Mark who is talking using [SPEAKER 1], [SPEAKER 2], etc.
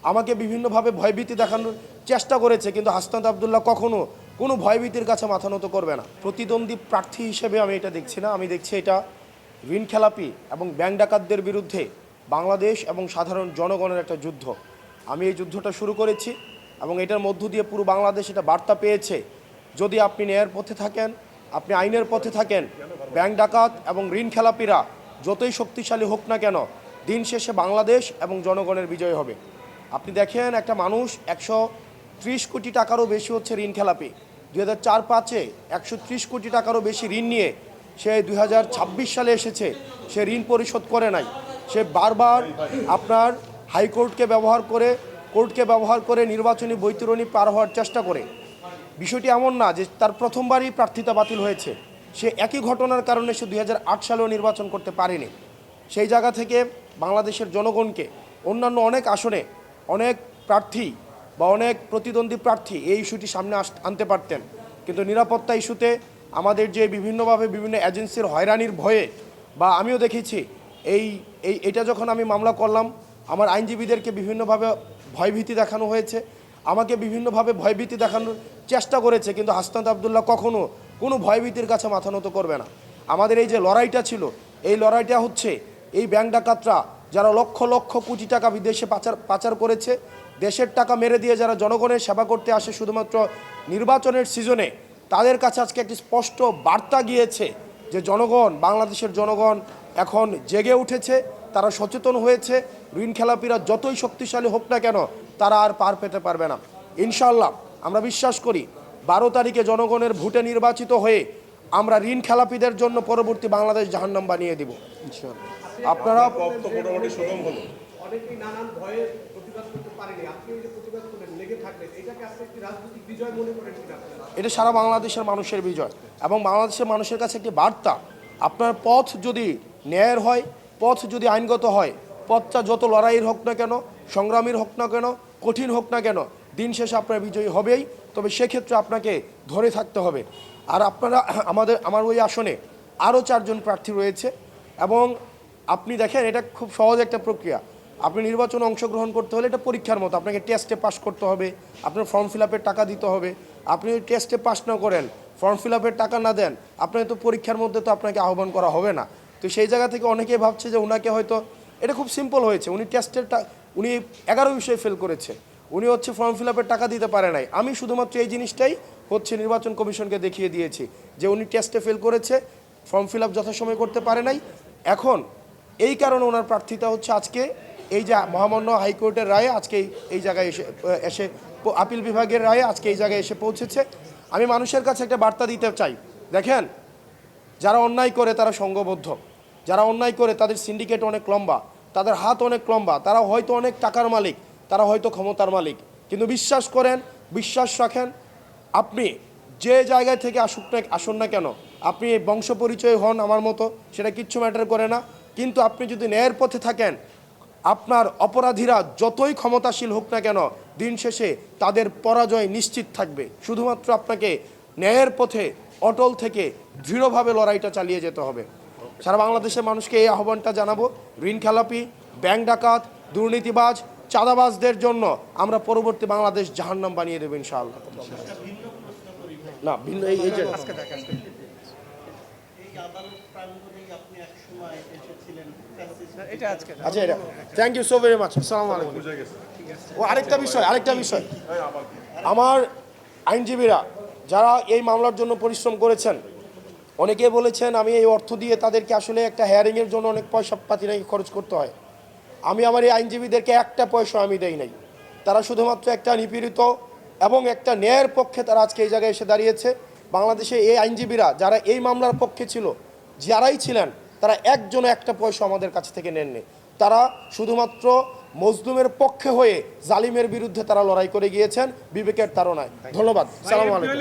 [SPEAKER 1] আমাকে বিভিন্নভাবে ভয়ভীতি দেখানোর চেষ্টা করেছে, কিন্তু হাসনাত আবদুল্লাহ কখনো কোনো ভয়ভীতির কাছে মাথা নত করবে না। প্রতিদ্বন্দ্বী প্রার্থী হিসেবে আমি এটা দেখছি না, আমি দেখছি এটা ঋণ খেলাপি এবং ব্যাংক ডাকাতদের বিরুদ্ধে বাংলাদেশ এবং সাধারণ জনগণের একটা যুদ্ধ। আমি এই যুদ্ধটা শুরু করেছি এবং এটার মধ্য দিয়ে পুরো বাংলাদেশ এটা বার্তা পেয়েছে, যদি আপনি ন্যায়ের পথে থাকেন, আপনি আইনের পথে থাকেন, ব্যাংক ডাকাত এবং ঋণ খেলাপিরা যতই শক্তিশালী হোক না কেন, দিন শেষে বাংলাদেশ এবং জনগণের বিজয় হবে। আপনি দেখেন একটা মানুষ 130 কোটি টাকারও বেশি হচ্ছে ঋণ খেলাপি। 2004-05 130 কোটি টাকারও বেশি ঋণ নিয়ে সে 2026 সালে এসেছে, সে ঋণ পরিশোধ করে নাই। সে বারবার আপনার হাইকোর্টকে ব্যবহার করে নির্বাচনী বৈতরণী পার হওয়ার চেষ্টা করে। বিষয়টি এমন না যে তার প্রথমবারই প্রার্থিতা বাতিল হয়েছে, সে একই ঘটনার কারণে সে 2008 সালেও নির্বাচন করতে পারেনি। সেই জায়গা থেকে বাংলাদেশের জনগণকে অন্যান্য অনেক আসনে অনেক প্রার্থী বা অনেক প্রতিদ্বন্দ্বী প্রার্থী এই ইস্যুটি সামনে আনতে পারতেন, কিন্তু নিরাপত্তা ইস্যুতে আমাদের যে বিভিন্নভাবে বিভিন্ন এজেন্সির হয়রানির ভয়ে, বা আমিও দেখেছি এটা যখন আমি মামলা করলাম আমার আইনজীবীদেরকে বিভিন্নভাবে ভয়ভীতি দেখানো হয়েছে, আমাকে বিভিন্নভাবে ভয়ভীতি দেখানোর চেষ্টা করেছে, কিন্তু হাসনাত আবদুল্লাহ কখনো কোনো ভয়ভীতির কাছে মাথা নত করবে না। আমাদের এই যে লড়াইটা ছিল, এই লড়াইটা হচ্ছে এই ব্যাংক ডাকাতরা যারা লক্ষ লক্ষ কোটি টাকা বিদেশে পাচার করেছে, দেশের টাকা মেরে দিয়ে যারা জনগণের সেবা করতে আসে শুধুমাত্র নির্বাচনের সিজনে, তাদের কাছে আজকে একটি স্পষ্ট বার্তা গিয়েছে যে বাংলাদেশের জনগণ এখন জেগে উঠেছে, তারা সচেতন হয়েছে। ঋণ খেলাপিরা যতই শক্তিশালী হোক না কেন, তারা আর পার পেতে পারবে না। ইনশাআল্লাহ আমরা বিশ্বাস করি 12 তারিখে জনগণের ভোটে নির্বাচিত হয়ে আমরা ঋণ খেলাপিদের জন্য পরবর্তী বাংলাদেশ জাহান্নাম বানিয়ে দিব ইনশাআল্লাহ। আপনারা
[SPEAKER 2] অনেকেই নানান ভয়ে প্রতিবাদ করতে পারেনি, আপনি এই যে প্রতিবাদ করলেন, লেগে থাকলেন, এটাকে আপনি একটি রাজনৈতিক বিজয় মনে করেন কিনা?
[SPEAKER 1] এটা সারা বাংলাদেশের মানুষের বিজয় এবং বাংলাদেশের মানুষের কাছে একটি বার্তা, আপনার পথ যদি ন্যায়ের হয়, পথ যদি আইনগত হয়, পথটা যত লড়াইয়ের হোক না কেন, সংগ্রামীর হোক না কেন, কঠিন হোক না কেন, দিন শেষে আপনার বিজয়ী হবেই। তবে সেক্ষেত্রে আপনাকে ধরে থাকতে হবে। আর আপনারা আমার ওই আসনে আরও 4 জন প্রার্থী রয়েছে এবং আপনি দেখেন এটা খুব সহজ একটা প্রক্রিয়া। আপনি নির্বাচনে অংশগ্রহণ করতে হলে এটা পরীক্ষার মতো, আপনাকে টেস্টে পাস করতে হবে, আপনার ফর্ম ফিল আপের টাকা দিতে হবে। আপনি যদি টেস্টে পাস না করেন, ফর্ম ফিল আপের টাকা না দেন, আপনাকে তো পরীক্ষার মধ্যে তো আপনাকে আহ্বান করা হবে না। তো সেই জায়গা থেকে অনেকেই ভাবছে যে ওনাকে হয়তো এটা খুব সিম্পল হয়েছে, উনি 11 বিষয়ে ফেল করেছে, উনি হচ্ছে ফর্ম ফিল আপের টাকা দিতে পারে নাই। আমি শুধুমাত্র এই জিনিসটাই হচ্ছে নির্বাচন কমিশনকে দেখিয়ে দিয়েছি যে উনি টেস্টে ফেল করেছে, ফর্ম ফিল আপ যথাসময়ে করতে পারে নাই। এখন এই কারণে ওনার প্রার্থিতা হচ্ছে আজকে এই যে মহামান্য হাইকোর্টের রায়ে আজকে এই জায়গায় এসে আপিল বিভাগের রায়ে আজকে এই জায়গায় এসে পৌঁছেছে। আমি মানুষের কাছে একটা বার্তা দিতে চাই, দেখেন যারা অন্যায় করে তারা সংঘবদ্ধ, যারা অন্যায় করে তাদের সিন্ডিকেট অনেক লম্বা, তাদের হাত অনেক লম্বা, তারা হয়তো অনেক টাকার মালিক, তারা হয়তো ক্ষমতার মালিক, কিন্তু বিশ্বাস রাখেন, আপনি যে জায়গায় থেকে আসুন না কেন, আপনি বংশ পরিচয় হন আমার মতো, সেটা কিচ্ছু ম্যাটার করে না, কিন্তু আপনি যদি ন্যায়ের পথে থাকেন, আপনার অপরাধীরা যতই ক্ষমতাশীল হোক না কেন, দিন শেষে তাদের পরাজয় নিশ্চিত থাকবে। শুধুমাত্র আপনাকে ন্যায়ের পথে অটল থেকে দৃঢ়ভাবে লড়াইটা চালিয়ে যেতে হবে। সারা বাংলাদেশের মানুষকে এই আহ্বানটা জানাবো, ঋণ খেলাপি, ব্যাংক ডাকাত, দুর্নীতিবাজ, চাঁদাবাজদের জন্য আমরা পরবর্তী বাংলাদেশ জাহান্নাম বানিয়ে দেবো ইনশাআল্লাহ। না ভিন্ন এই যে আচ্ছা, এটা thank you so very much. আসসালামু আলাইকুম। ও আরেকটা বিষয়, আমার আইনজীবীরা যারা এই মামলার জন্য পরিশ্রম করেছেন, অনেকে বলেছেন আমি এই অর্থ দিয়ে তাদেরকে আসলে একটা হেয়ারিংয়ের জন্য অনেক পয়সা পাতি নাকি খরচ করতে হয়। আমি আমার এই আইনজীবীদেরকে একটা পয়সা আমি দেই নাই, তারা শুধুমাত্র একটা নিপীড়িত এবং একটা ন্যায়ের পক্ষে তারা আজকে এই জায়গায় এসে দাঁড়িয়েছে। বাংলাদেশে এই আইনজীবীরা যারা এই মামলার পক্ষে ছিল, যারাই ছিলেন, তারা একজনও একটা পয়সা আমাদের কাছ থেকে নেননি। তারা শুধুমাত্র মজলুমের পক্ষে হয়ে জালিমের বিরুদ্ধে তারা লড়াই করে গিয়েছেন বিবেকের তাড়নায়। ধন্যবাদ। সালাম আলাইকুম।